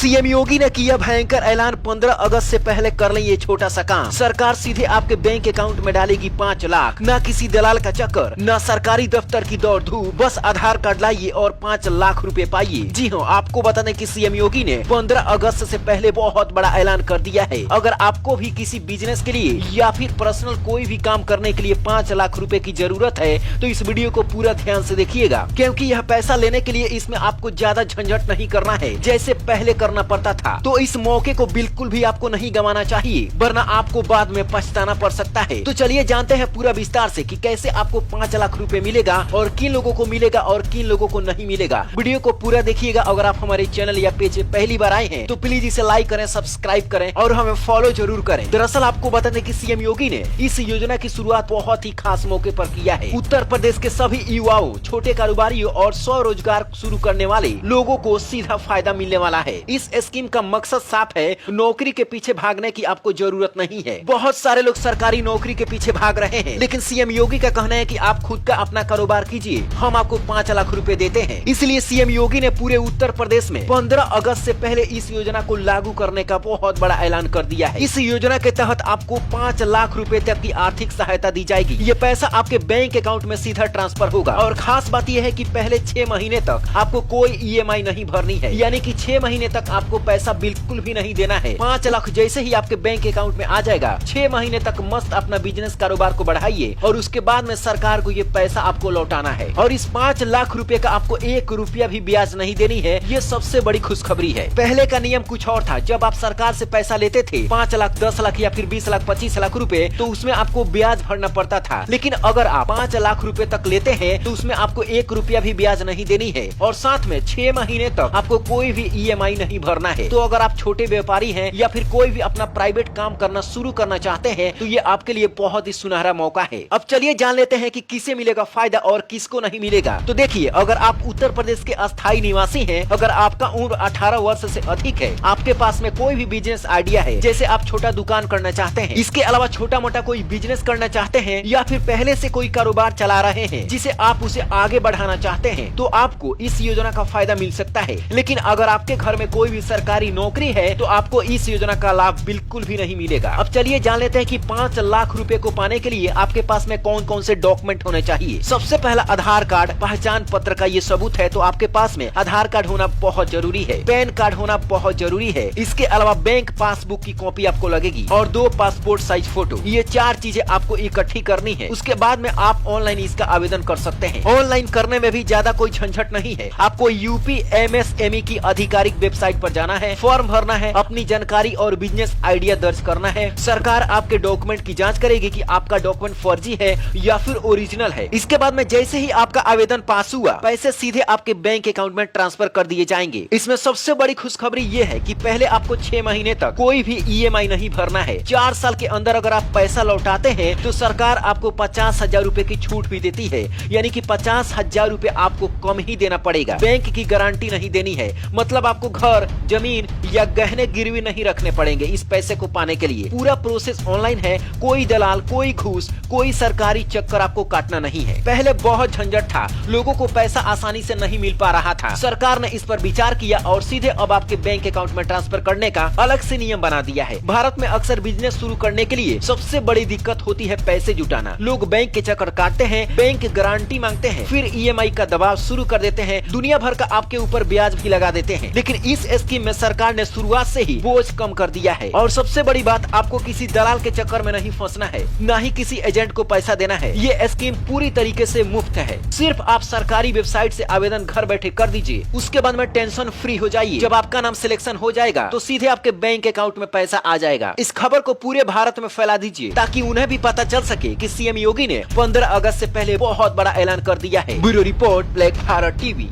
CM योगी ने किया भयंकर ऐलान, 15 अगस्त से पहले कर लें ये छोटा सा काम। सरकार सीधे आपके बैंक अकाउंट में डालेगी 5 लाख। न किसी दलाल का चक्कर, न सरकारी दफ्तर की दौड़ धूप, बस आधार कार्ड लाइए और 5 लाख रुपए पाइए। जी हाँ, आपको बता दें कि सीएम योगी ने 15 अगस्त से पहले बहुत बड़ा ऐलान कर दिया है। अगर आपको भी किसी बिजनेस के लिए या फिर पर्सनल कोई भी काम करने के लिए 5 लाख रुपए की जरूरत है तो इस वीडियो को पूरा ध्यान से देखिएगा, क्योंकि यह पैसा लेने के लिए इसमें आपको ज्यादा झंझट नहीं करना है जैसे पहले करना पड़ता था। तो इस मौके को बिल्कुल भी आपको नहीं गंवाना चाहिए, वरना आपको बाद में पछताना पड़ सकता है। तो चलिए जानते हैं पूरा विस्तार से कि कैसे आपको 5 लाख रुपए मिलेगा और किन लोगों को मिलेगा और किन लोगों को नहीं मिलेगा। वीडियो को पूरा देखिएगा। अगर आप हमारे चैनल या पेज पे पहली बार आए हैं तो प्लीज इसे लाइक करें, सब्सक्राइब करें और हमें फॉलो जरूर करें। दरअसल आपको बता दें कि सीएम योगी ने इस योजना की शुरुआत बहुत ही खास मौके पर किया है। उत्तर प्रदेश के सभी युवाओं, छोटे कारोबारियों और स्वरोजगार शुरू करने वाले लोगों को सीधा फायदा मिलने वाला है। इस स्कीम का मकसद साफ है, नौकरी के पीछे भागने की आपको जरूरत नहीं है। बहुत सारे लोग सरकारी नौकरी के पीछे भाग रहे हैं, लेकिन सीएम योगी का कहना है कि आप खुद का अपना कारोबार कीजिए, हम आपको 5 लाख रुपए देते हैं। इसलिए सीएम योगी ने पूरे उत्तर प्रदेश में 15 अगस्त से पहले इस योजना को लागू करने का बहुत बड़ा ऐलान कर दिया है। इस योजना के तहत आपको 5 लाख रुपए तक की आर्थिक सहायता दी जाएगी। ये पैसा आपके बैंक अकाउंट में सीधा ट्रांसफर होगा और खास बात यह है कि पहले 6 महीने तक आपको कोई ईएमआई नहीं भरनी है, यानी कि 6 महीने तक आपको पैसा बिल्कुल भी नहीं देना है। 5 लाख जैसे ही आपके बैंक अकाउंट में आ जाएगा, 6 महीने तक मस्त अपना बिजनेस कारोबार को बढ़ाइए और उसके बाद में सरकार को ये पैसा आपको लौटाना है। और इस 5 लाख रुपए का आपको 1 रुपया भी ब्याज नहीं देनी है। ये सबसे बड़ी खुशखबरी है। पहले का नियम कुछ और था। जब आप सरकार से पैसा लेते थे 5 लाख, 10 लाख या फिर 20 लाख, 25 लाख रुपए, तो उसमें आपको ब्याज भरना पड़ता था। लेकिन अगर आप 5 लाख रुपए तक लेते हैं तो उसमें आपको 1 रुपया भी ब्याज नहीं देनी है और साथ में 6 महीने तक आपको कोई भी ईएमआई नहीं भरना है। तो अगर आप छोटे व्यापारी हैं या फिर कोई भी अपना प्राइवेट काम करना शुरू करना चाहते हैं तो ये आपके लिए बहुत ही सुनहरा मौका है। अब चलिए जान लेते हैं कि किसे मिलेगा फायदा और किसको नहीं मिलेगा। तो देखिए, अगर आप उत्तर प्रदेश के अस्थायी निवासी हैं, अगर आपका उम्र 18 वर्ष से अधिक है, आपके पास में कोई भी बिजनेस आइडिया है, जैसे आप छोटा दुकान करना चाहते हैं, इसके अलावा छोटा मोटा कोई बिजनेस करना चाहते हैं या फिर पहले से कोई कारोबार चला रहे हैं जिसे आप उसे आगे बढ़ाना चाहते हैं, तो आपको इस योजना का फायदा मिल सकता है। लेकिन अगर आपके घर में कोई भी सरकारी नौकरी है तो आपको इस योजना का लाभ बिल्कुल भी नहीं मिलेगा। अब चलिए जान लेते हैं कि 5 लाख रुपए को पाने के लिए आपके पास में कौन कौन से डॉक्यूमेंट होने चाहिए। सबसे पहला आधार कार्ड, पहचान पत्र का ये सबूत है तो आपके पास में आधार कार्ड होना बहुत जरूरी है। पैन कार्ड होना बहुत जरूरी है। इसके अलावा बैंक पासबुक की कॉपी आपको लगेगी और 2 पासपोर्ट साइज फोटो। ये 4 चीजें आपको इकट्ठी करनी है। उसके बाद में आप ऑनलाइन इसका आवेदन कर सकते हैं। ऑनलाइन करने में भी ज्यादा कोई झंझट नहीं है। आपको यूपी एमएसएमई की आधिकारिक वेबसाइट पर जाना है, फॉर्म भरना है, अपनी जानकारी और बिजनेस आइडिया दर्ज करना है। सरकार आपके डॉक्यूमेंट की जांच करेगी कि आपका डॉक्यूमेंट फर्जी है या फिर ओरिजिनल है। इसके बाद में जैसे ही आपका आवेदन पास हुआ, पैसे सीधे आपके बैंक अकाउंट में ट्रांसफर कर दिए जाएंगे। इसमें सबसे बड़ी खुशखबरी ये है कि पहले आपको 6 महीने तक कोई भी ईएमआई नहीं भरना है। 4 साल के अंदर अगर आप पैसा लौटाते हैं तो सरकार आपको 50,000 रुपए की छूट भी देती है, यानी कि 50,000 रुपए आपको कम ही देना पड़ेगा। बैंक की गारंटी नहीं देनी है, मतलब आपको घर, जमीन या गहने गिरवी नहीं रखने पड़ेंगे इस पैसे को पाने के लिए। पूरा प्रोसेस ऑनलाइन है, कोई दलाल, कोई घूस, कोई सरकारी चक्कर आपको काटना नहीं है। पहले बहुत झंझट था, लोगों को पैसा आसानी से नहीं मिल पा रहा था। सरकार ने इस पर विचार किया और सीधे अब आपके बैंक अकाउंट में ट्रांसफर करने का अलग से नियम बना दिया है। भारत में अक्सर बिजनेस शुरू करने के लिए सबसे बड़ी दिक्कत होती है पैसे जुटाना। लोग बैंक के चक्कर काटते हैं, बैंक गारंटी मांगते हैं, फिर ईएमआई का दबाव शुरू कर देते हैं, दुनिया भर का आपके ऊपर ब्याज भी लगा देते हैं। लेकिन इस स्कीम में सरकार ने शुरुआत से ही बोझ कम कर दिया है। और सबसे बड़ी बात, आपको किसी दलाल के चक्कर में नहीं फंसना है, न ही किसी एजेंट को पैसा देना है। ये स्कीम पूरी तरीके से मुफ्त है। सिर्फ आप सरकारी वेबसाइट से आवेदन घर बैठे कर दीजिए, उसके बाद में टेंशन फ्री हो जाइए। जब आपका नाम सिलेक्शन हो जाएगा तो सीधे आपके बैंक अकाउंट में पैसा आ जाएगा। इस खबर को पूरे भारत में फैला दीजिए ताकि उन्हें भी पता चल सके कि सीएम योगी ने 15 अगस्त से पहले बहुत बड़ा ऐलान कर दिया है। Bureau report, black Bharat TV.